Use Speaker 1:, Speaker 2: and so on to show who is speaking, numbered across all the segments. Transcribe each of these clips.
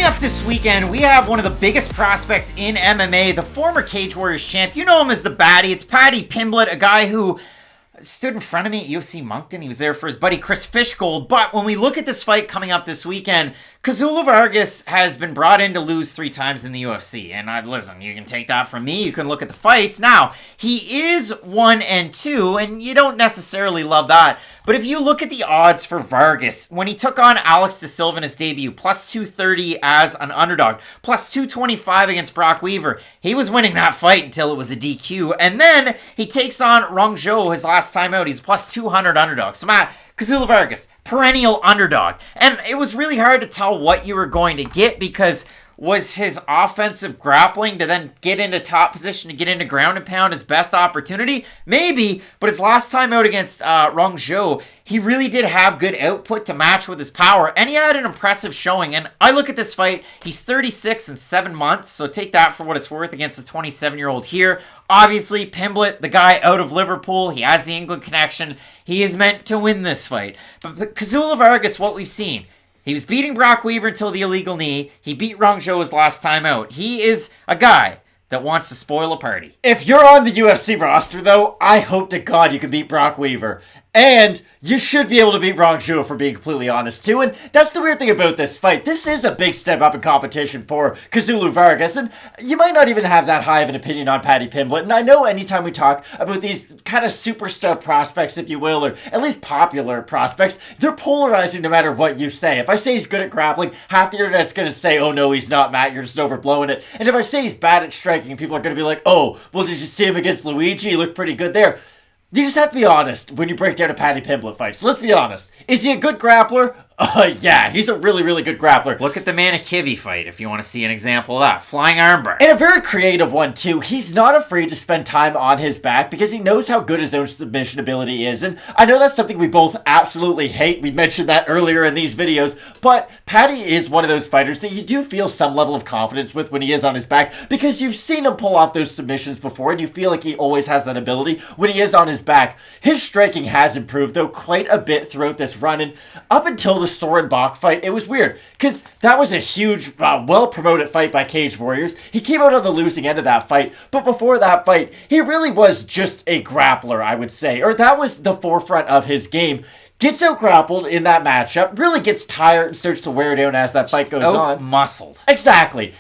Speaker 1: Coming up this weekend, we have one of the biggest prospects in MMA, the former Cage Warriors champ. You know him as the Baddy. It's Paddy Pimblett, a guy who stood in front of me at UFC Moncton. He was there for his buddy Chris Fishgold. But when we look at this fight coming up this weekend, Kazula Vargas has been brought in to lose 3 times in the UFC. And listen, you can take that from me. You can look at the fights. Now, he is 1-2, and you don't necessarily love that. But if you look at the odds for Vargas, when he took on Alex Da Silva in his debut, plus 230 as an underdog, plus 225 against Brock Weaver, he was winning that fight until it was a DQ. And then he takes on Rong Zhou his last time out. He's plus 200 underdog. So Matt, Kazula Vargas, perennial underdog. And it was really hard to tell what you were going to get because was his offensive grappling to then get into top position, to get into ground and pound his best opportunity? Maybe, but his last time out against Rong Zhou, he really did have good output to match with his power, and he had an impressive showing. And I look at this fight, he's 36 in 7 months, so take that for what it's worth against a 27-year-old here. Obviously, Pimblett, the guy out of Liverpool, he has the England connection. He is meant to win this fight. But Kazula Vargas, what we've seen, he was beating Brock Weaver until the illegal knee. He beat Rong Zhou his last time out. He is a guy that wants to spoil a party.
Speaker 2: If you're on the UFC roster, though, I hope to God you can beat Brock Weaver. And you should be able to beat Rong Zhou, for being completely honest, too. And that's the weird thing about this fight. This is a big step up in competition for Kazula Vargas. And you might not even have that high of an opinion on Paddy Pimblett. And I know anytime we talk about these kind of superstar prospects, if you will, or at least popular prospects, they're polarizing no matter what you say. If I say he's good at grappling, half the internet's going to say, oh no, he's not, Matt, you're just overblowing it. And if I say he's bad at striking, people are going to be like, oh, well, did you see him against Luigi? He looked pretty good there. You just have to be honest when you break down a Paddy Pimblett fight. So let's be honest. Is he a good grappler? Yeah, he's a really, really good grappler.
Speaker 1: Look at the Manikivi fight if you want to see an example of that. Flying armbar.
Speaker 2: And a very creative one, too. He's not afraid to spend time on his back because he knows how good his own submission ability is. And I know that's something we both absolutely hate. We mentioned that earlier in these videos. But Paddy is one of those fighters that you do feel some level of confidence with when he is on his back because you've seen him pull off those submissions before and you feel like he always has that ability when he is on his back. His striking has improved, though, quite a bit throughout this run. And up until the Soren Bach fight, it was weird because that was a huge, well-promoted fight by Cage Warriors. He came out on the losing end of that fight, but before that fight, he really was just a grappler, I would say, or that was the forefront of his game. Gets out grappled in that matchup, really gets tired and starts to wear down as that fight goes on.
Speaker 1: Muscled.
Speaker 2: Exactly.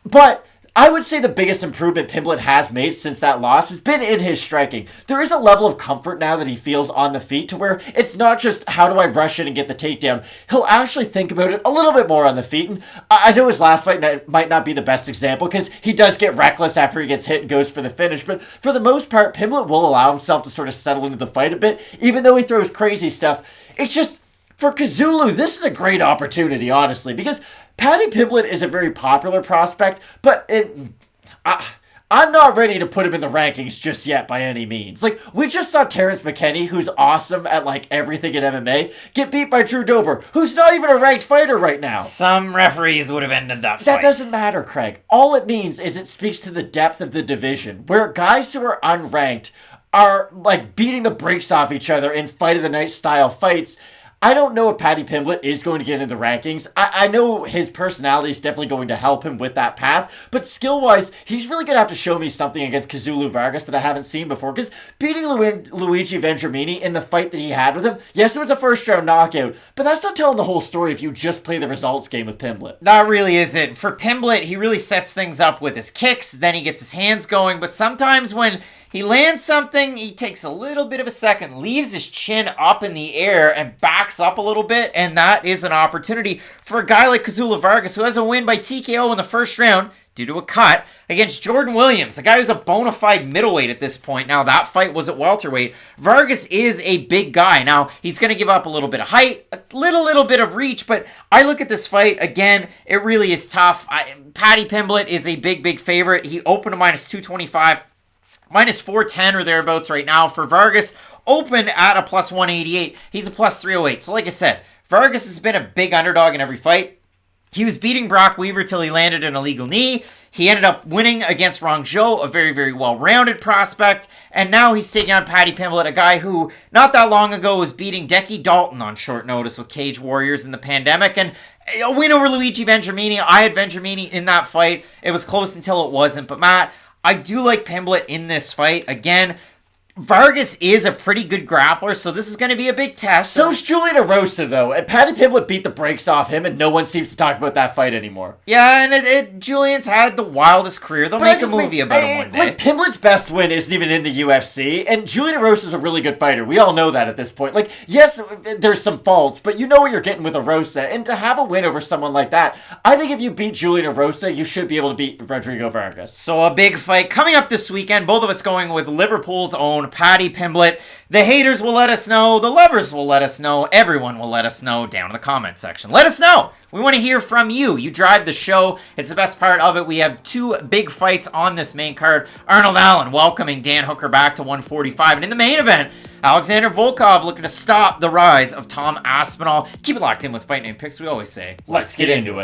Speaker 2: But I would say the biggest improvement Pimblett has made since that loss has been in his striking. There is a level of comfort now that he feels on the feet to where it's not just how do I rush in and get the takedown. He'll actually think about it a little bit more on the feet. And I know his last fight might not be the best example because he does get reckless after he gets hit and goes for the finish. But for the most part, Pimblett will allow himself to sort of settle into the fight a bit, even though he throws crazy stuff. It's just, for Kazula, this is a great opportunity, honestly, because Paddy Pimblett is a very popular prospect, but I'm not ready to put him in the rankings just yet by any means. Like, we just saw Terrence McKenna, who's awesome at, like, everything in MMA, get beat by Drew Dober, who's not even a ranked fighter right now.
Speaker 1: Some referees would have ended that fight.
Speaker 2: That doesn't matter, Craig. All it means is it speaks to the depth of the division, where guys who are unranked are, like, beating the brakes off each other in fight of the night style fights. I don't know if Paddy Pimblett is going to get into the rankings. I know his personality is definitely going to help him with that path, but skill-wise, he's really going to have to show me something against Kazula Vargas that I haven't seen before, because beating Luigi Vendramini in the fight that he had with him, yes, it was a first-round knockout, but that's not telling the whole story if you just play the results game with Pimblett.
Speaker 1: That really isn't. For Pimblett, he really sets things up with his kicks, then he gets his hands going, but sometimes when he lands something, he takes a little bit of a second, leaves his chin up in the air, and backs up a little bit, and that is an opportunity for a guy like Kazula Vargas, who has a win by TKO in the first round due to a cut against Jordan Williams, a guy who's a bona fide middleweight at this point. Now, that fight was at welterweight. Vargas is a big guy. Now, he's going to give up a little bit of height, a little bit of reach, but I look at this fight, again, it really is tough. Paddy Pimblett is a big favorite. He opened to minus 225. Minus 410 or thereabouts right now. For Vargas, open at a plus 188. He's a plus 308. So like I said, Vargas has been a big underdog in every fight. He was beating Brock Weaver till he landed an illegal knee. He ended up winning against Rong Zhou, a very, very well-rounded prospect. And now he's taking on Paddy Pimblett, a guy who not that long ago was beating Decky Dalton on short notice with Cage Warriors in the pandemic. And a win over Luigi Vendramini. I had Vendramini in that fight. It was close until it wasn't. But Matt, I do like Pimblett in this fight. Again, Vargas is a pretty good grappler, so this is going to be a big test.
Speaker 2: So's Julian Erosa, though, and Paddy Pimblett beat the brakes off him, and no one seems to talk about that fight anymore.
Speaker 1: Yeah, and Julian's had the wildest career. They'll make a movie about him one day.
Speaker 2: Like, Pimblett's best win isn't even in the UFC, and Julian Erosa's a really good fighter. We all know that at this point. Like, yes, there's some faults, but you know what you're getting with Erosa, and to have a win over someone like that, I think if you beat Julian Erosa, you should be able to beat Rodrigo Vargas.
Speaker 1: So a big fight coming up this weekend. Both of us going with Liverpool's own Paddy Pimblett. The haters will let us know. The lovers will let us know. Everyone will let us know down in the comment section. Let us know. We want to hear from you. You drive the show. It's the best part of it. We have two big fights on this main card. Arnold Allen welcoming Dan Hooker back to 145. And in the main event, Alexander Volkov looking to stop the rise of Tom Aspinall. Keep it locked in with Fight Night Picks. We always say,
Speaker 2: Let's get into it.